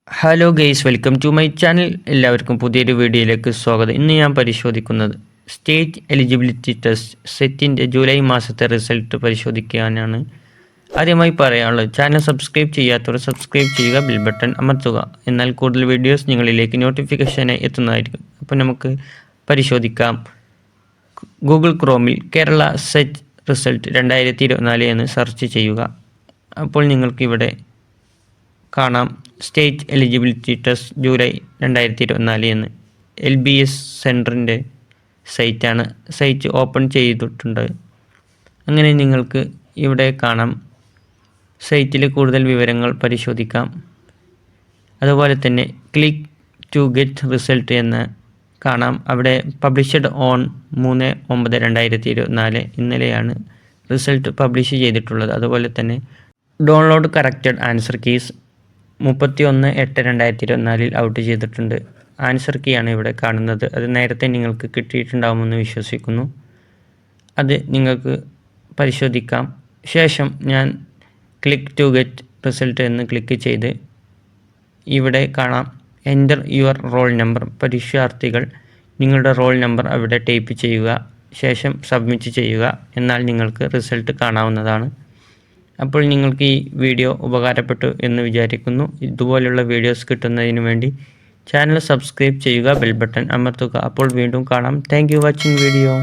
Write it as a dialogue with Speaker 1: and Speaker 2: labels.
Speaker 1: Hello guys, welcome to my channel. എല്ലാവർക്കും പുതിയൊരു വീഡിയോയിലേക്ക് സ്വാഗതം. ഇന്ന് ഞാൻ പരിശോധിക്കുന്നത് സ്റ്റേറ്റ് എലിജിബിലിറ്റി ടെസ്റ്റ് സെറ്റിൻ്റെ ജൂലൈ മാസത്തെ റിസൾട്ട് പരിശോധിക്കാനാണ്. ആദ്യമായി പറയാനുള്ളത്, ചാനൽ സബ്സ്ക്രൈബ് ചെയ്യാത്തവർ സബ്സ്ക്രൈബ് ചെയ്യുക, ബെൽ ബട്ടൺ അമർത്തുക. എന്നാൽ കൂടുതൽ വീഡിയോസ് നിങ്ങളിലേക്ക് നോട്ടിഫിക്കേഷനായി എത്തുന്നതായിരിക്കും. അപ്പോൾ നമുക്ക് പരിശോധിക്കാം. ഗൂഗിൾ ക്രോമിൽ കേരള സെറ്റ് റിസൾട്ട് 2024 എന്ന് സെർച്ച് ചെയ്യുക. അപ്പോൾ നിങ്ങൾക്കിവിടെ കാണാം സ്റ്റേറ്റ് എലിജിബിലിറ്റി ടെസ്റ്റ് ജൂലൈ 2024 എന്ന്. LBS സെൻറ്ററിൻ്റെ സൈറ്റാണ്. സൈറ്റ് ഓപ്പൺ ചെയ്തിട്ടുണ്ട്. അങ്ങനെ നിങ്ങൾക്ക് ഇവിടെ കാണാം സൈറ്റിൽ കൂടുതൽ വിവരങ്ങൾ പരിശോധിക്കാം. അതുപോലെ തന്നെ ക്ലിക്ക് ടു ഗെറ്റ് റിസൾട്ട് എന്ന് കാണാം. അവിടെ പബ്ലിഷ്ഡ് ഓൺ 3/9/2024 ഇന്നലെയാണ് റിസൾട്ട് പബ്ലിഷ് ചെയ്തിട്ടുള്ളത്. അതുപോലെ തന്നെ download corrected answer keys 31/8/2024 out ചെയ്തിട്ടുണ്ട്. ആൻസർ കീ ആണ് ഇവിടെ കാണുന്നത്. അത് നേരത്തെ നിങ്ങൾക്ക് കിട്ടിയിട്ടുണ്ടാകുമെന്ന് വിശ്വസിക്കുന്നു. അത് നിങ്ങൾക്ക് പരിശോധിക്കാം. ശേഷം ഞാൻ ക്ലിക്ക് ടു ഗെറ്റ് റിസൾട്ട് എന്ന് ക്ലിക്ക് ചെയ്ത് ഇവിടെ കാണാം എൻ്റർ യുവർ റോൾ നമ്പർ. പരീക്ഷാർത്ഥികൾ നിങ്ങളുടെ റോൾ നമ്പർ അവിടെ ടൈപ്പ് ചെയ്യുക. ശേഷം സബ്മിറ്റ് ചെയ്യുക. എന്നാൽ നിങ്ങൾക്ക് റിസൾട്ട് കാണാവുന്നതാണ്. അപ്പോൾ നിങ്ങൾക്ക് ഈ വീഡിയോ ഉപകാരപ്പെട്ടു എന്ന് വിചാരിക്കുന്നു. ഇതുപോലുള്ള വീഡിയോസ് കിട്ടുന്നതിന് വേണ്ടി ചാനൽ സബ്സ്ക്രൈബ് ചെയ്യുക, ബെൽ ബട്ടൺ അമർത്തുക. അപ്പോൾ വീണ്ടും കാണാം. Thank you watching video.